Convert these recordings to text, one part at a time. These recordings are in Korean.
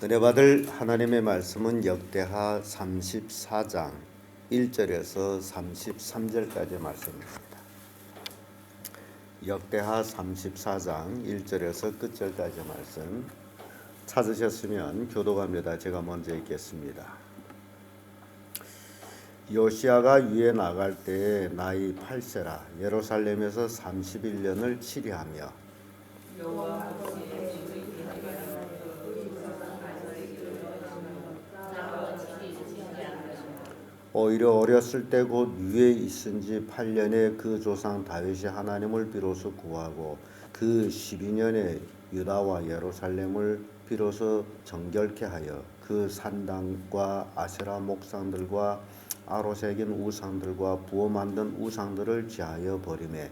은혜 받을 하나님의 말씀은 역대하 34장 1절에서 33절까지의 말씀입니다. 역대하 34장 1절에서 끝절까지의 말씀 찾으셨으면 교독합니다. 제가 먼저 읽겠습니다. 요시야가 위에 나갈 때에 나이 8세라 예루살렘에서 31년을 치리하며 오히려 어렸을 때 곧 위에 있은 지 8년에 그 조상 다윗이 하나님을 비로소 구하고 그 12년에 유다와 예루살렘을 비로소 정결케 하여 그 산당과 아세라 목상들과 아로새긴 우상들과 부어 만든 우상들을 제하여 버리매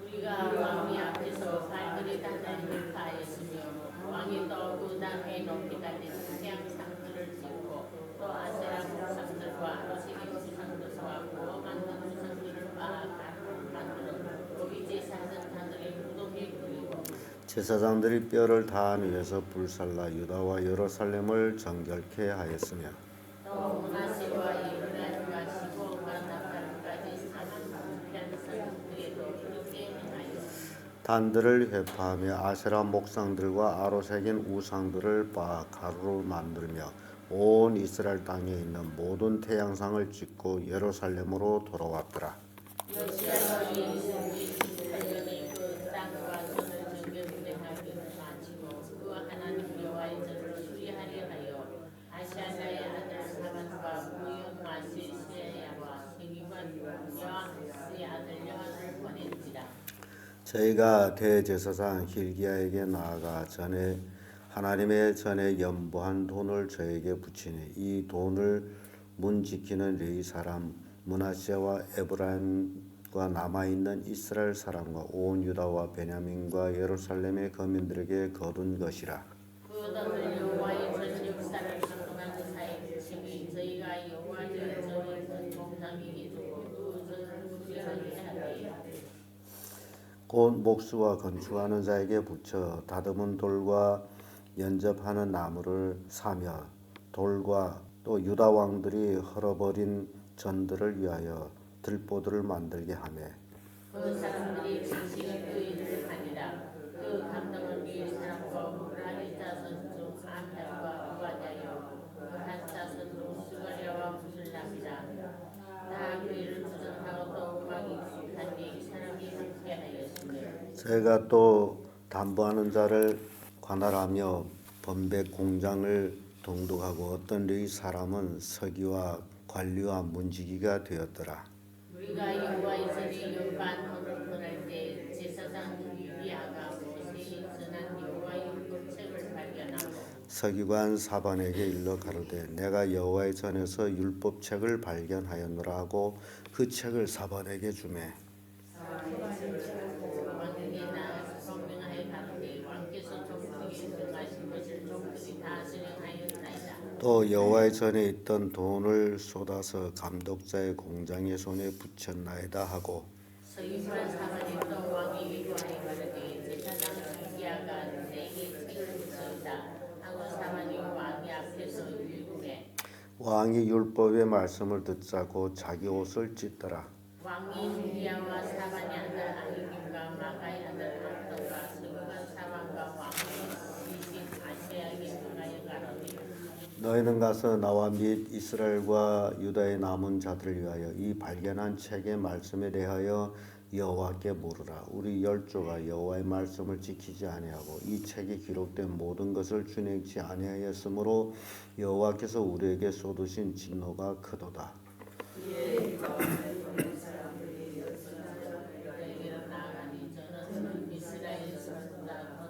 우리가 왕이 앞에서 발들이 단단히 파하였으며 왕이 또 그 땅에 높이까지 태양 상들을 짓고 또 아세라 목상들과 아로새긴 우상들과 부어 만든 우상들을 만들어 거기 제사장들이 무덤에 굴리고 제사장들이 뼈를 다한 위에서 불살라 유다와 예루살렘을 정결케 하였으며 또 므낫세와 예루살렘과 시므온과 나팔까지 사는 편성들에도 그렇게 행하여 단들을 회파하며 아세라 목상들과 아로새긴 우상들을 빻아 가루로 만들며 온 이스라엘 땅에 있는 모든 태양상을 찍고 예루살렘으로 돌아왔더라. 요시야가 위에 있은 지 18년에 그 땅과 전을 정결하기를 마치고 그 하나님 여호와의 전을 수리하려 하여 아시아사의 아들 사반과 무용 마세스야와 서기관 요아스의 아들 요한을 보낸지라. 저희가 대제사장 힐기야에게 나아가 전에 하나님의 전에 연보한 돈을 저에게 붙이니 이 돈을 문 지키는 레위 사람 므낫세와 에브라임과 남아있는 이스라엘 사람과 온 유다와 베냐민과 예루살렘의 거민들에게 거둔 것이라. 그 돈을 여호와의 전 역사를 감동하는 사에 붙이니 저희가 여호와의 전을 공장히 해주고 그 전을 수리하게 하되 곧 목수와 건축하는 자에게 붙여 다듬은 돌과 연접하는 나무를 사며 돌과 또 유다 왕들이 헐어버린 전들을 위하여 들보들을 만들게 하며 그 사람들이 진실히 그 일을 하니라. 그 감당을 위해 사람과 무라리 자손 중 암헬과 우바냐요 한 자손 중 수가랴와 무술람이라. 다 그 일을 부정하고 또 음악이 익숙한데 이 사람이 함께 하였으며 저희가 또 담보하는 자를 관할하며 번백 공장을 동독하고 어떤 레위 사람은 서기와 관리와 문지기가 되었더라. 우리가 여호와의 전에 연반 돈을 보낼 때 제사장 유리아가 모세의 전한 여호와의 율법책을 발견하고 서기관 사반에게 일러 가로되 내가 여호와의 전에서 율법책을 발견하였노라 하고 그 책을 사반에게 주매 왕에게 나아가서 명하여 가로되 왕께서 종들에게 명하신 것을 종들이 다 수령하였나이다. 또 여호와의 전에 있던 돈을 쏟아서 감독자의 공장의 손에 붙였나이다 하고 서기관 사반이 또 왕에게 고하여 가로되 제사장 힐기야가 내게 책을 주었다 하고 사반이 왕의 앞에서 읽으매 왕이 율법의 말씀을 듣자 곧 자기 옷을 찢더라. 왕이 힐기야와 사반의 아들 아히김과 마가의 아들 악도가 서기관 사반과 왕의 시신 아시아에게 명하여 가로되 너희는 가서 나와 및 이스라엘과 유다의 남은 자들을 위하여 이 발견한 책의 말씀에 대하여 여호와께 물으라. 우리 열조가 여호와의 말씀을 지키지 아니하고 이 책에 기록된 모든 것을 준행치 아니하였으므로 여호와께서 우리에게 쏟으신 진노가 크도다. 너희에게로 나아가니 저는 이스라엘에서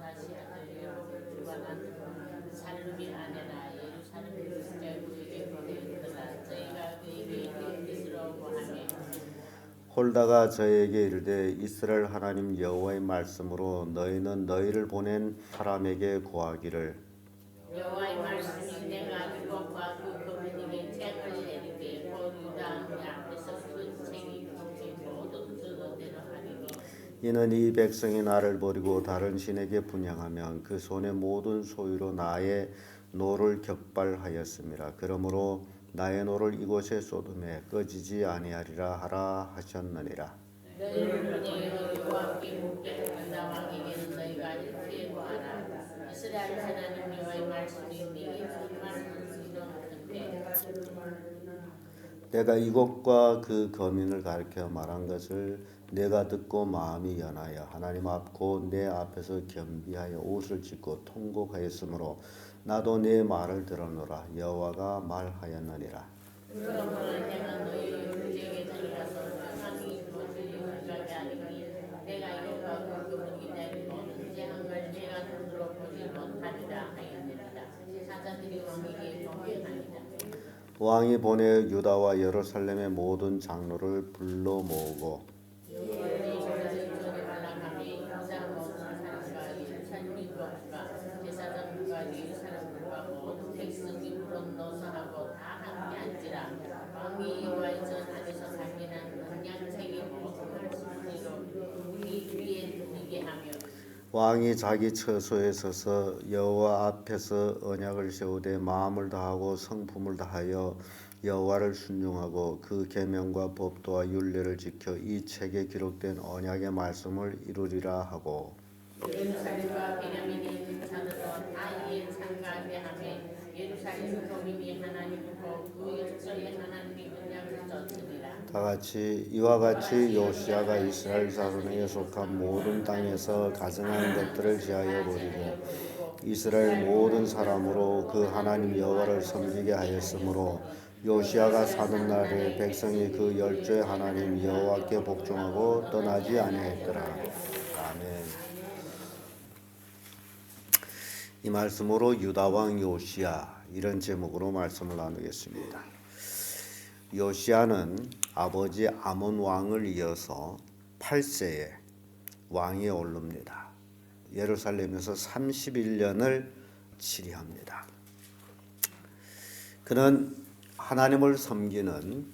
다시 아들 여로보암과 난 살룸이 아내라 예루살렘 그리스도의 그에게 보내었더라. 저희가 그에게 이르기를 뜻으로 고하매 홀다가 저에게 이르되 이스라엘 하나님 여호와의 말씀으로 너희는 너희를 보낸 사람에게 고하기를 여호와의 말씀이 내가 율법과 그 거민에게 책을 내리되 곧 유다 왕의 앞에서 그 책이 붙인 모든 증언대로 하리니 이는 이 백성이 나를 버리고 다른 신에게 분향하면 그 손의 모든 소유로 나의 노를 격발하였음이라. 그러므로 나의 노를 이곳에 쏟음에 꺼지지 아니하리라 하라 하셨느니라. 너희를 보내 너희와 함께 목격하는 왕에게는 너희가 이렇게 구하라. 이스라엘 하나님 여호와의 말씀이 네게 정말 이렇든데 내가 이곳과 그 거민을 가리켜 말한 것을 내가 듣고 마음이 연하여 하나님 앞 곧 내 앞에서 겸비하여 옷을 찢고 통곡하였으므로 나도 내 말을 들었노라. 여호와가 말하였느니라. 그러므로 내가 너희 형제에게 데려가서 항이 이루어질 여기까지 하리니 내가 이것과 그 그분이 기다리고 언제 한걸 내가 눈으로 보지 못하리라 하였느니라. 사자들이 왕에게 경배하니라. 왕이 보내 유다와 예루살렘의 모든 장로를 불러 모으고 여호와의 전에 발람하니 인상 모든 사람과 예루살렘과 제사장들과 이 사람들과 모든 백성이 물론노선하고 다 함께 앉으라. 왕이 여호와의 전 안에서 발견한 언약책의 모든 말씀으로 우리 위에 누리게 하며 왕이 자기 처소에 서서 여호와 앞에서 언약을 세우되 마음을 다하고 성품을 다하여 여호와를 순종하고 그 계명과 법도와 율례를 지켜 이 책에 기록된 언약의 말씀을 이루리라 하고 예루살렘과 베냐민에 있는 자들은 다 이에 참가하게 하며 예루살렘 도민이 하나님과 그 열조의 하나님의 언약을 쫓으리라. 다 같이 이와 같이 요시야가 이스라엘 자손에게 속한 모든 땅에서 가증한 것들을 제하여 버리고 이스라엘 모든 사람으로 그 하나님 여호와를 섬기게 하였으므로 요시야가 사는 날에 백성이 그 열조의 하나님 여호와께 복종하고 떠나지 아니하였더라. 아멘. 이 말씀으로 유다 왕 요시야 이런 제목으로 말씀을 나누겠습니다. 요시야는 아버지 아몬 왕을 이어서 8세에 왕위에 오릅니다. 예루살렘에서 31년을 치리합니다. 그는 하나님을 섬기는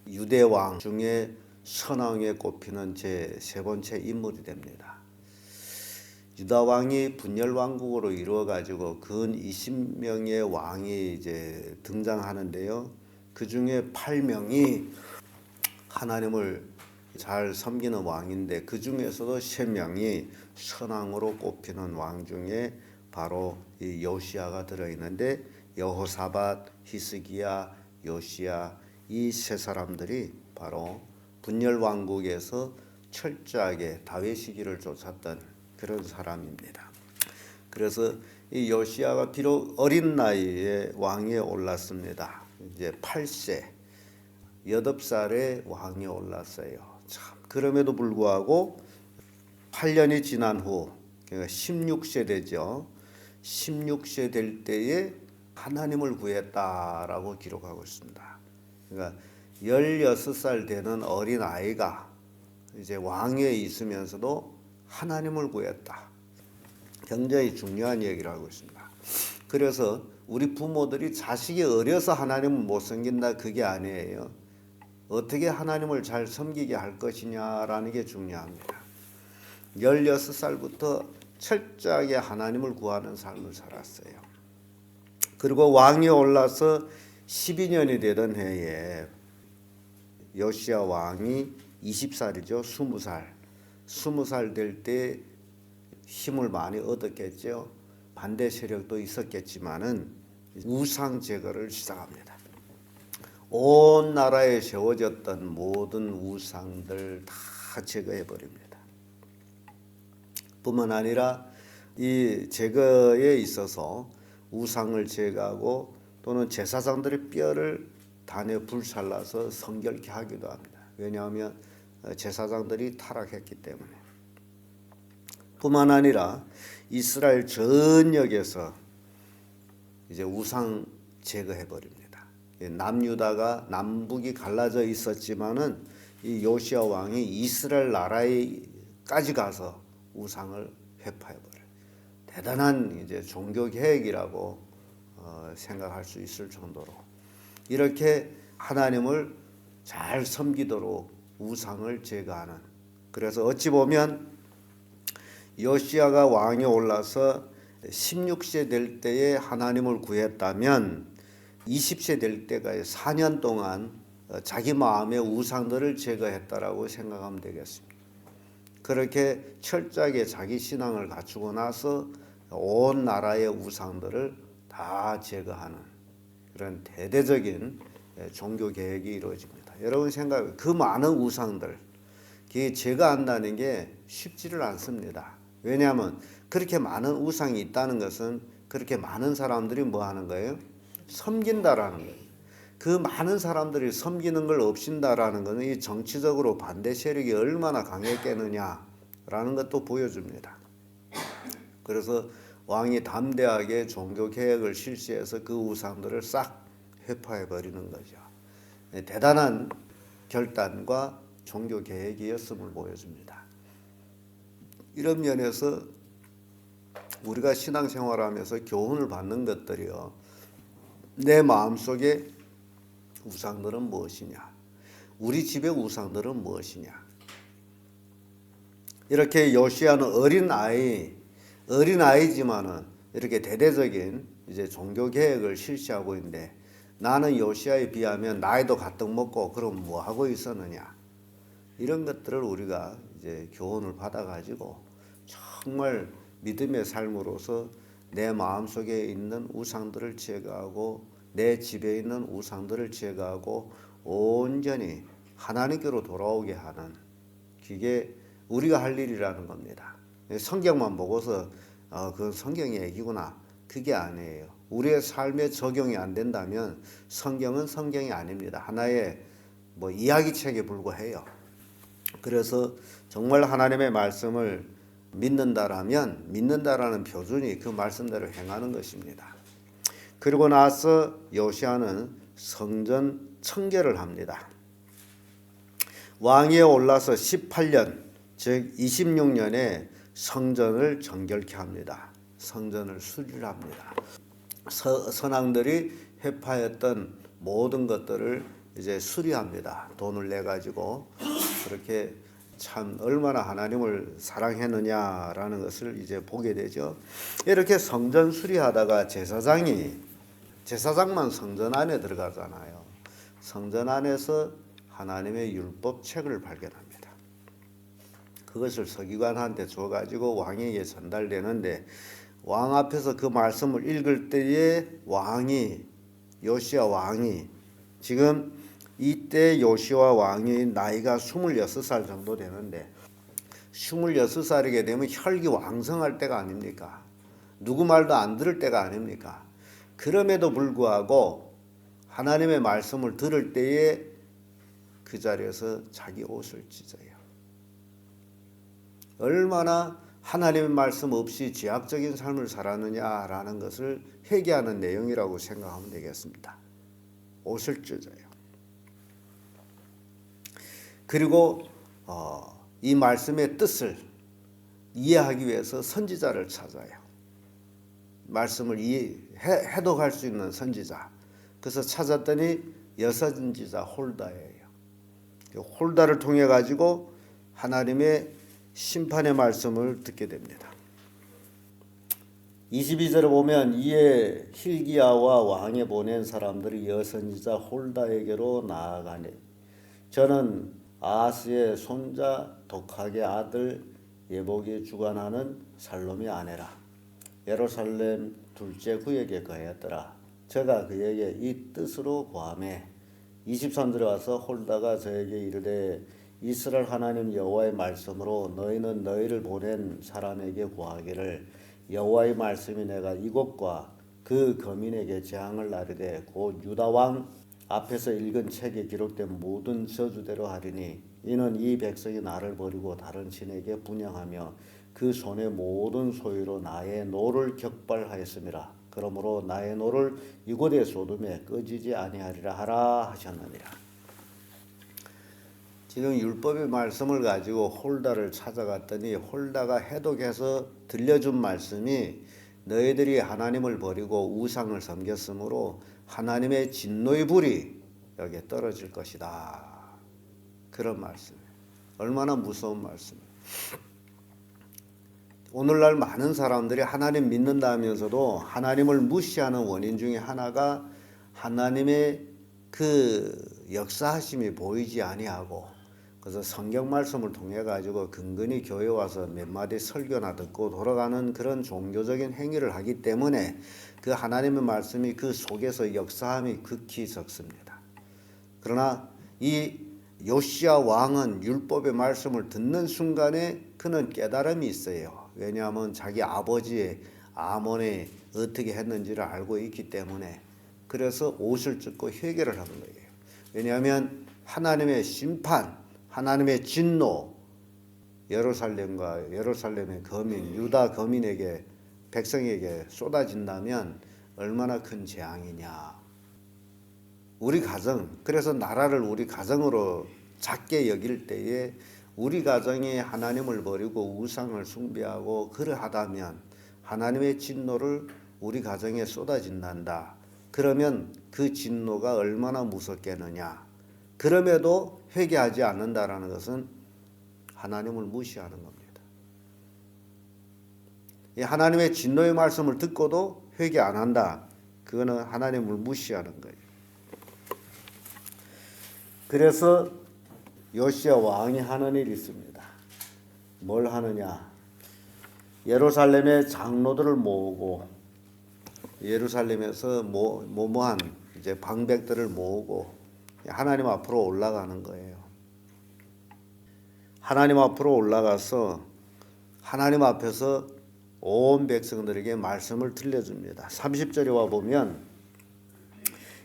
유대 왕 중에 선왕에 꼽히는 제 세 번째 인물이 됩니다. 유다 왕이 분열 왕국으로 이루어 가지고 근 20명의 왕이 이제 등장하는데요. 그 중에 8명이 하나님을 잘 섬기는 왕인데 그 중에서도 3명이 선왕으로 꼽히는 왕 중에 바로 이 요시야가 들어 있는데 여호사밧, 히스기야, 요시야 이 세 사람들이 바로 분열 왕국에서 철저하게 다윗의 길을 쫓았던 그런 사람입니다. 그래서 이 요시야가 비록 어린 나이에 왕위에 올랐습니다. 이제 8세, 8살에 왕위에 올랐어요. 참 그럼에도 불구하고 8년이 지난 후 그러니까 16세 되죠. 16세 될 때에 하나님을 구했다라고 기록하고 있습니다. 그러니까 16살 되는 어린 아이가 이제 왕위에 있으면서도 하나님을 구했다. 굉장히 중요한 얘기를 하고 있습니다. 그래서 우리 부모들이 자식이 어려서 하나님을 못 섬긴다 그게 아니에요. 어떻게 하나님을 잘 섬기게 할 것이냐라는 게 중요합니다. 16살부터 철저하게 하나님을 구하는 삶을 살았어요. 그리고 왕이 올라서 12년이 되던 해에 요시야 왕이 20살이죠. 20살. 20살 될 때 힘을 많이 얻었겠죠. 반대 세력도 있었겠지만은 우상 제거를 시작합니다. 온 나라에 세워졌던 모든 우상들 다 제거해 버립니다. 뿐만 아니라 이 제거에 있어서 우상을 제거하고 또는 제사장들의 뼈를 단에 불살라서 성결케 하기도 합니다. 왜냐하면 제사장들이 타락했기 때문에. 뿐만 아니라 이스라엘 전역에서 이제 우상 제거해 버립니다. 남유다가 남북이 갈라져 있었지만은 이 요시야 왕이 이스라엘 나라에까지 가서 우상을 회파해 버려요. 대단한 이제 종교 계획이라고 생각할 수 있을 정도로 이렇게 하나님을 잘 섬기도록 우상을 제거하는. 그래서 어찌 보면 요시야가 왕에 올라서 16세 될 때에 하나님을 구했다면 20세 될 때까지 4년 동안 자기 마음의 우상들을 제거했다라고 생각하면 되겠습니다. 그렇게 철저하게 자기 신앙을 갖추고 나서 온 나라의 우상들을 다 제거하는 그런 대대적인 종교 개혁이 이루어집니다. 여러분 생각해 그 많은 우상들 제거한다는 게 쉽지를 않습니다. 왜냐하면 그렇게 많은 우상이 있다는 것은 그렇게 많은 사람들이 뭐 하는 거예요? 섬긴다라는 거예요. 그 많은 사람들이 섬기는 걸 없앤다라는 것은 이 정치적으로 반대 세력이 얼마나 강했겠느냐라는 것도 보여줍니다. 그래서 왕이 담대하게 종교 개혁을 실시해서 그 우상들을 싹 회파해 버리는 거죠. 대단한 결단과 종교 개혁이었음을 보여줍니다. 이런 면에서 우리가 신앙생활하면서 교훈을 받는 것들이요. 내 마음속에 우상들은 무엇이냐? 우리 집의 우상들은 무엇이냐? 이렇게 요시야는 어린아이지만은 이렇게 대대적인 이제 종교 개혁을 실시하고 있는데 나는 요시야에 비하면 나이도 가뜩 먹고 그럼 뭐 하고 있었느냐? 이런 것들을 우리가 이제 교훈을 받아가지고 정말 믿음의 삶으로서 내 마음속에 있는 우상들을 제거하고 내 집에 있는 우상들을 제거하고 온전히 하나님께로 돌아오게 하는 그게 우리가 할 일이라는 겁니다. 성경만 보고서 그건 성경의 얘기구나. 그게 아니에요. 우리의 삶에 적용이 안 된다면 성경은 성경이 아닙니다. 하나의 이야기책에 불과해요. 그래서 정말 하나님의 말씀을 믿는다라면 믿는다라는 표준이 그 말씀대로 행하는 것입니다. 그리고 나서 요시야는 성전 청결을 합니다. 왕위에 올라서 18년 즉 26년에 성전을 정결케 합니다. 성전을 수리를 합니다. 선왕들이 회파했던 모든 것들을 이제 수리합니다. 돈을 내 가지고 그렇게 참 얼마나 하나님을 사랑했느냐라는 것을 이제 보게 되죠. 이렇게 성전 수리하다가 제사장만 성전 안에 들어가잖아요. 성전 안에서 하나님의 율법책을 발견합니다. 그것을 서기관한테 줘가지고 왕에게 전달되는데 왕 앞에서 그 말씀을 읽을 때에 요시야 왕이 지금 이때 요시야 왕이 나이가 26살 정도 되는데 26살이게 되면 혈기 왕성할 때가 아닙니까? 누구 말도 안 들을 때가 아닙니까? 그럼에도 불구하고 하나님의 말씀을 들을 때에 그 자리에서 자기 옷을 찢어요. 얼마나 하나님의 말씀 없이 죄악적인 삶을 살았느냐라는 것을 회개하는 내용이라고 생각하면 되겠습니다. 옷을 찢어요. 그리고 이 말씀의 뜻을 이해하기 위해서 선지자를 찾아요. 말씀을 해독할 수 있는 선지자. 그래서 찾았더니 여선지자 홀다예요. 홀다를 통해 가지고 하나님의 심판의 말씀을 듣게 됩니다. 22절에 보면 이에 hil기야와 왕에 보낸 사람들이 여선지자 홀다에게로 나아가니 저는 아하스의 손자 독학의 아들 예복이 주관하는 살롬의 아내라. 예루살렘 둘째 그에게 거하였더라. 저가 그에게 이 뜻으로 고하매 23절에 와서 홀다가 저에게 이르되 이스라엘 하나님 여호와의 말씀으로 너희는 너희를 보낸 사람에게 고하기를 여호와의 말씀이 내가 이곳과 그 거민에게 재앙을 나르되 곧 유다 왕 앞에서 읽은 책에 기록된 모든 저주대로 하리니 이는 이 백성이 나를 버리고 다른 신에게 분향하며 그 손의 모든 소유로 나의 노를 격발하였음이라. 그러므로 나의 노를 이곳의 소돔에 꺼지지 아니하리라 하라 하셨느니라. 지금 율법의 말씀을 가지고 홀다를 찾아갔더니 홀다가 해독해서 들려준 말씀이 너희들이 하나님을 버리고 우상을 섬겼으므로 하나님의 진노의 불이 여기에 떨어질 것이다. 그런 말씀. 얼마나 무서운 말씀. 오늘날 많은 사람들이 하나님 믿는다면서도 하나님을 무시하는 원인 중에 하나가 하나님의 그 역사하심이 보이지 아니하고, 그래서 성경 말씀을 통해 가지고 근근히 교회 와서 몇 마디 설교나 듣고 돌아가는 그런 종교적인 행위를 하기 때문에 그 하나님의 말씀이 그 속에서 역사함이 극히 적습니다. 그러나 이 요시야 왕은 율법의 말씀을 듣는 순간에 그는 깨달음이 있어요. 왜냐하면 자기 아버지의 아몬이 어떻게 했는지를 알고 있기 때문에. 그래서 옷을 찢고 회개를 하는 거예요. 왜냐하면 하나님의 심판, 하나님의 진노, 예루살렘의 거민, 유다 거민에게, 백성에게 쏟아진다면 얼마나 큰 재앙이냐. 우리 가정, 그래서 나라를 우리 가정으로 작게 여길 때에 우리 가정이 하나님을 버리고 우상을 숭배하고 그러하다면 하나님의 진노를 우리 가정에 쏟아진단다. 그러면 그 진노가 얼마나 무섭겠느냐. 그럼에도 회개하지 않는다라는 것은 하나님을 무시하는 겁니다. 이 하나님의 진노의 말씀을 듣고도 회개 안 한다. 그거는 하나님을 무시하는 거예요. 그래서 요시야 왕이 하는 일이 있습니다. 뭘 하느냐? 예루살렘의 장로들을 모으고 예루살렘에서 모모한 이제 방백들을 모으고 하나님 앞으로 올라가는 거예요. 하나님 앞으로 올라가서 하나님 앞에서 온 백성들에게 말씀을 들려줍니다. 30절에 와 보면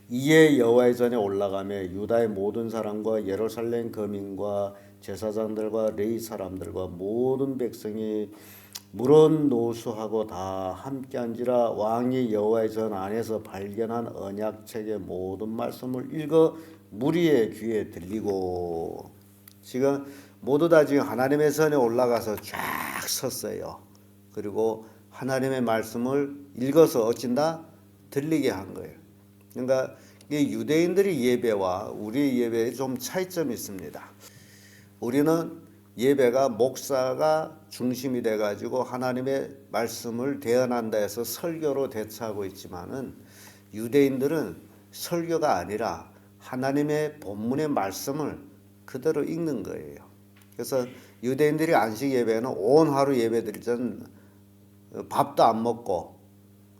이에 여호와의 전에 올라가며 유다의 모든 사람과 예루살렘 거민과 제사장들과 레위 사람들과 모든 백성이 물은 노수하고 다 함께한지라. 왕이 여호와의 전 안에서 발견한 언약책의 모든 말씀을 읽어 무리의 귀에 들리고. 지금 모두 다 지금 하나님의 전에 올라가서 쫙 섰어요. 그리고 하나님의 말씀을 읽어서 어찐다? 들리게 한 거예요. 그러니까 이 유대인들의 예배와 우리의 예배에 좀 차이점이 있습니다. 우리는 예배가 목사가 중심이 돼가지고 하나님의 말씀을 대언한다 해서 설교로 대처하고 있지만은 유대인들은 설교가 아니라 하나님의 본문의 말씀을 그대로 읽는 거예요. 그래서 유대인들이 안식 예배는 온 하루 예배드리던 밥도 안 먹고,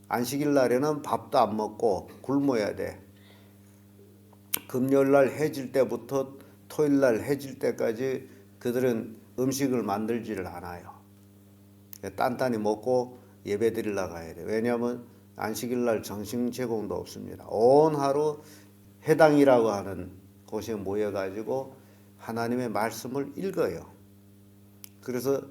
안식일 날에는 밥도 안 먹고 굶어야 돼. 금요일 날 해질 때부터 토요일 날 해질 때까지 그들은 음식을 만들지를 않아요. 단단히 먹고 예배 드리러 가야 돼. 왜냐하면 안식일 날 정식 제공도 없습니다. 온 하루 회당이라고 하는 곳에 모여가지고 하나님의 말씀을 읽어요. 그래서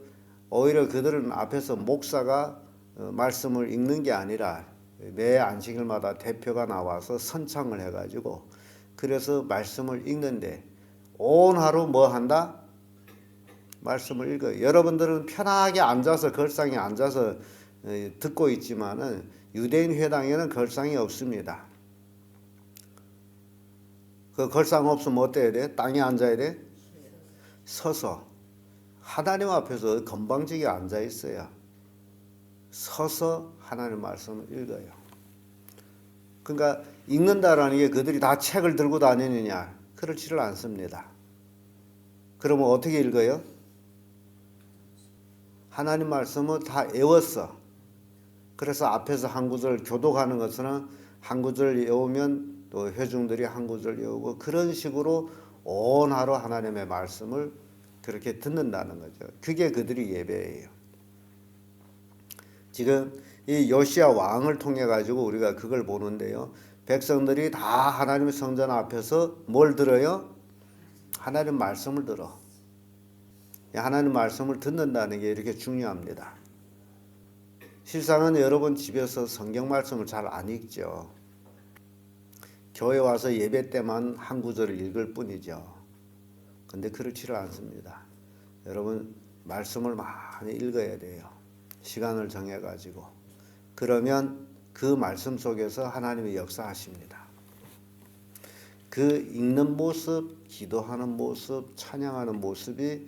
오히려 그들은 앞에서 목사가 말씀을 읽는 게 아니라 매 안식일마다 대표가 나와서 선창을 해가지고 그래서 말씀을 읽는데 온 하루 뭐 한다? 말씀을 읽어요. 여러분들은 편하게 앉아서 걸상에 앉아서 듣고 있지만은 유대인 회당에는 걸상이 없습니다. 그 걸상 없으면 어때야 돼? 땅에 앉아야 돼? 서서 하나님 앞에서 건방지게 앉아 있어야 서서 하나님 말씀을 읽어요. 그러니까 읽는다라는 게 그들이 다 책을 들고 다니느냐? 그렇지를 않습니다. 그러면 어떻게 읽어요? 하나님 말씀을 다 외웠어. 그래서 앞에서 한 구절 교독하는 것은 한 구절 외우면 또 회중들이 한 구절 외우고 그런 식으로 온 하루 하나님의 말씀을 그렇게 듣는다는 거죠. 그게 그들이 예배예요. 지금 이 요시야 왕을 통해 가지고 우리가 그걸 보는데요. 백성들이 다 하나님의 성전 앞에서 뭘 들어요? 하나님 말씀을 들어. 하나님 말씀을 듣는다는 게 이렇게 중요합니다. 실상은 여러분 집에서 성경 말씀을 잘 안 읽죠. 교회 와서 예배 때만 한 구절을 읽을 뿐이죠. 근데 그렇지를 않습니다. 여러분 말씀을 많이 읽어야 돼요. 시간을 정해가지고. 그러면 그 말씀 속에서 하나님의 역사하십니다. 그 읽는 모습, 기도하는 모습, 찬양하는 모습이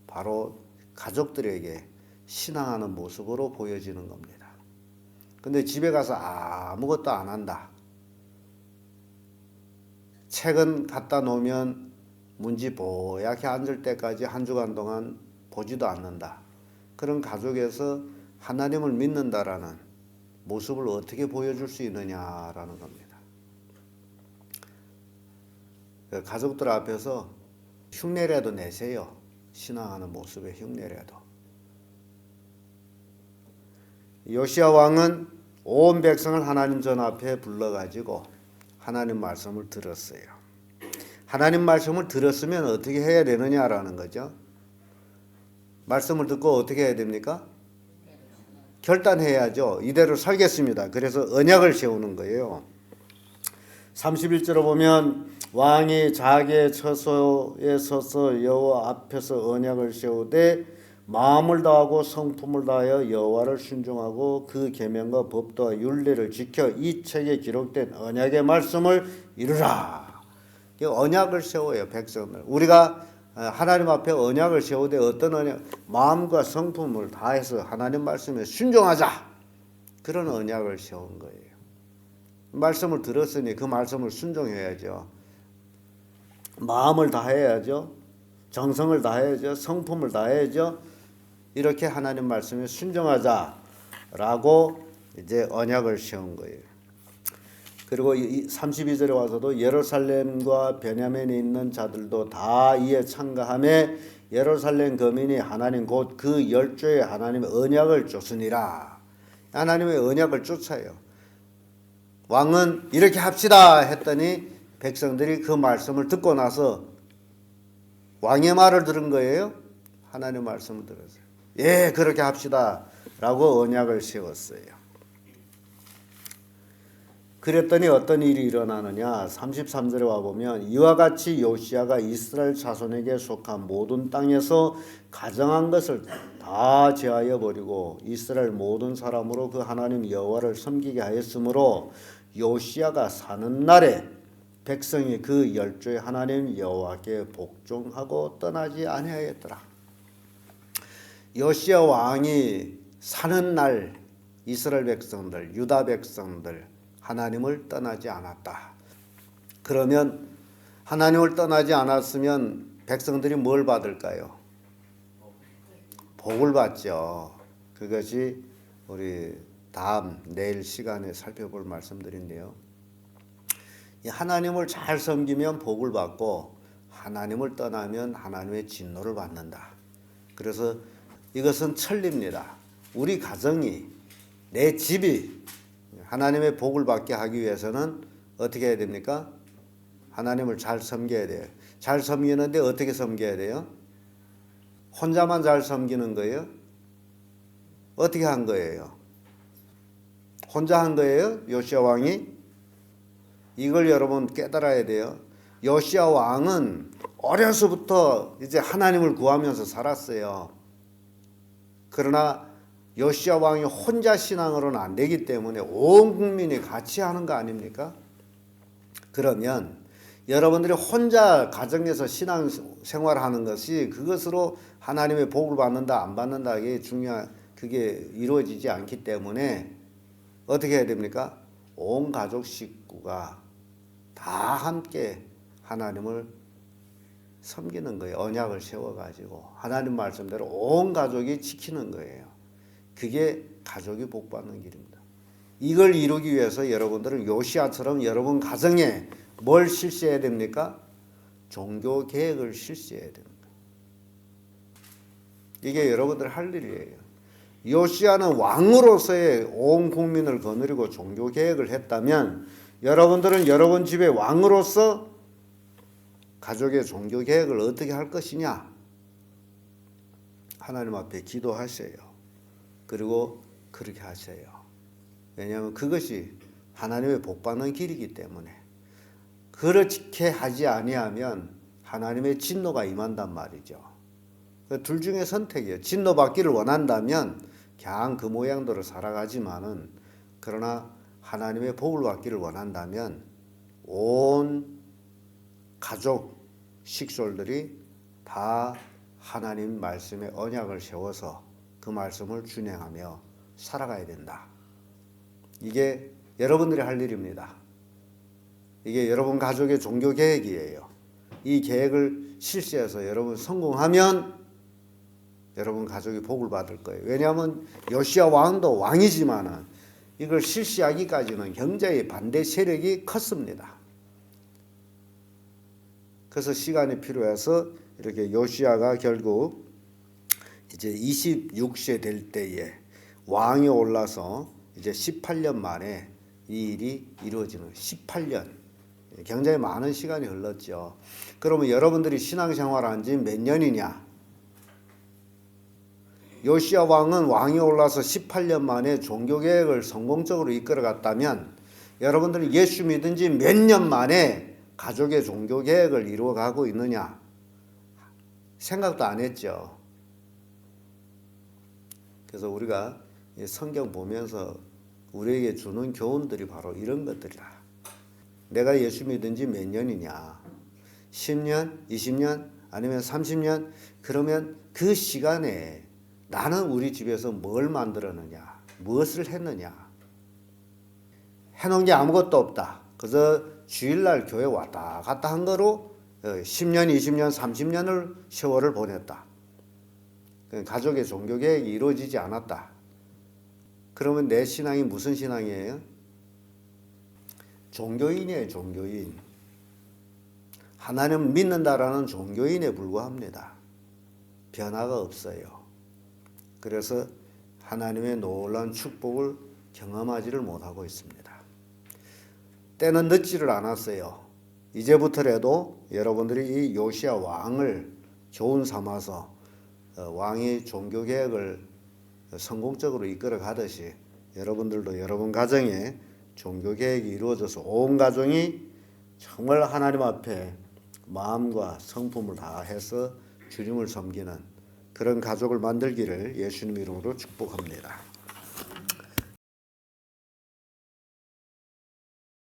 바로 가족들에게 신앙하는 모습으로 보여지는 겁니다. 근데 집에 가서 아무것도 안 한다. 책은 갖다 놓으면 문지 뽀얗게 앉을 때까지 한 주간 동안 보지도 않는다. 그런 가족에서 하나님을 믿는다라는 모습을 어떻게 보여줄 수 있느냐라는 겁니다. 가족들 앞에서 흉내라도 내세요. 신앙하는 모습의 흉내라도. 요시야 왕은 온 백성을 하나님 전 앞에 불러가지고 하나님 말씀을 들었어요. 하나님 말씀을 들었으면 어떻게 해야 되느냐라는 거죠. 말씀을 듣고 어떻게 해야 됩니까? 결단해야죠. 이대로 살겠습니다. 그래서 언약을 세우는 거예요. 31절을 보면 왕이 자기의 처소에 서서 여호와 앞에서 언약을 세우되 마음을 다하고 성품을 다하여 여호와를 순종하고 그 계명과 법도와 율례를 지켜 이 책에 기록된 언약의 말씀을 이루라. 언약을 세워요, 백성들. 우리가 하나님 앞에 언약을 세우되 어떤 언약? 마음과 성품을 다해서 하나님 말씀에 순종하자. 그런 언약을 세운 거예요. 말씀을 들었으니 그 말씀을 순종해야죠. 마음을 다해야죠. 정성을 다해야죠. 성품을 다해야죠. 이렇게 하나님 말씀에 순종하자라고 이제 언약을 세운 거예요. 그리고 32절에 와서도 예루살렘과 베냐민에 있는 자들도 다 이에 참가하며 예루살렘 거민이 하나님 곧 그 10조의 하나님의 언약을 쫓으니라. 하나님의 언약을 쫓아요. 왕은 이렇게 합시다 했더니 백성들이 그 말씀을 듣고 나서 왕의 말을 들은 거예요? 하나님의 말씀을 들었어요. 예, 그렇게 합시다 라고 언약을 세웠어요. 그랬더니 어떤 일이 일어나느냐. 33절에 와보면 이와 같이 요시야가 이스라엘 자손에게 속한 모든 땅에서 가정한 것을 다 제하여 버리고 이스라엘 모든 사람으로 그 하나님 여호와를 섬기게 하였으므로 요시야가 사는 날에 백성이 그 10조의 하나님 여호와께 복종하고 떠나지 아니하였더라. 요시야 왕이 사는 날 이스라엘 백성들, 유다 백성들 하나님을 떠나지 않았다. 그러면 하나님을 떠나지 않았으면 백성들이 뭘 받을까요? 복을 받죠. 그것이 우리 다음 내일 시간에 살펴볼 말씀들인데요. 하나님을 잘 섬기면 복을 받고 하나님을 떠나면 하나님의 진노를 받는다. 그래서 이것은 천리입니다. 우리 가정이, 내 집이 하나님의 복을 받게 하기 위해서는 어떻게 해야 됩니까? 하나님을 잘 섬겨야 돼요. 잘 섬기는데 어떻게 섬겨야 돼요? 혼자만 잘 섬기는 거예요? 어떻게 한 거예요? 혼자 한 거예요? 요시야 왕이? 이걸 여러분 깨달아야 돼요. 요시야 왕은 어려서부터 이제 하나님을 구하면서 살았어요. 그러나 요시야 왕이 혼자 신앙으로는 안 되기 때문에 온 국민이 같이 하는 거 아닙니까? 그러면 여러분들이 혼자 가정에서 신앙 생활하는 것이 그것으로 하나님의 복을 받는다 안 받는다 그게 이루어지지 않기 때문에 어떻게 해야 됩니까? 온 가족 식구가 다 함께 하나님을 섬기는 거예요. 언약을 세워가지고 하나님 말씀대로 온 가족이 지키는 거예요. 그게 가족이 복받는 길입니다. 이걸 이루기 위해서 여러분들은 요시야처럼 여러분 가정에 뭘 실시해야 됩니까? 종교 계획을 실시해야 됩니다. 이게 여러분들 할 일이에요. 요시야는 왕으로서의 온 국민을 거느리고 종교 계획을 했다면 여러분들은 여러분 집의 왕으로서 가족의 종교 계획을 어떻게 할 것이냐? 하나님 앞에 기도하세요. 그리고 그렇게 하세요. 왜냐하면 그것이 하나님의 복받는 길이기 때문에. 그렇게 하지 아니하면 하나님의 진노가 임한단 말이죠. 둘 중에 선택이에요. 진노 받기를 원한다면 그냥 그 모양대로 살아가지만은 그러나 하나님의 복을 받기를 원한다면 온 가족 식솔들이 다 하나님 말씀에 언약을 세워서 그 그 말씀을 준행하며 살아가야 된다. 이게 여러분들이 할 일입니다. 이게 여러분 가족의 종교 계획이에요. 이 계획을 실시해서 여러분 성공하면 여러분 가족이 복을 받을 거예요. 왜냐하면 요시야 왕도 왕이지만은 이걸 실시하기까지는 굉장히 반대 세력이 컸습니다. 그래서 시간이 필요해서 이렇게 요시야가 결국 이제 26세 될 때에 왕이 올라서 이제 18년 만에 이 일이 이루어지는 18년. 굉장히 많은 시간이 흘렀죠. 그러면 여러분들이 신앙생활한 지 몇 년이냐? 요시야 왕은 왕이 올라서 18년 만에 종교개혁을 성공적으로 이끌어갔다면 여러분들이 예수 믿은 지 몇 년 만에 가족의 종교개혁을 이루어가고 있느냐? 생각도 안 했죠. 그래서 우리가 성경 보면서 우리에게 주는 교훈들이 바로 이런 것들이다. 내가 예수 믿은 지 몇 년이냐? 10년, 20년, 아니면 30년? 그러면 그 시간에 나는 우리 집에서 뭘 만들었느냐? 무엇을 했느냐? 해놓은 게 아무것도 없다. 그래서 주일날 교회 왔다 갔다 한 거로 10년, 20년, 30년을 세월을 보냈다. 가족의 종교계획이 이루어지지 않았다. 그러면 내 신앙이 무슨 신앙이에요? 종교인이에요, 종교인. 하나님을 믿는다라는 종교인에 불과합니다. 변화가 없어요. 그래서 하나님의 놀라운 축복을 경험하지를 못하고 있습니다. 때는 늦지를 않았어요. 이제부터라도 여러분들이 이 요시야 왕을 교훈 삼아서 왕이 종교개혁을 성공적으로 이끌어 가듯이 여러분들도 여러분 가정에 종교개혁이 이루어져서 온 가정이 정말 하나님 앞에 마음과 성품을 다해서 주님을 섬기는 그런 가족을 만들기를 예수님 이름으로 축복합니다.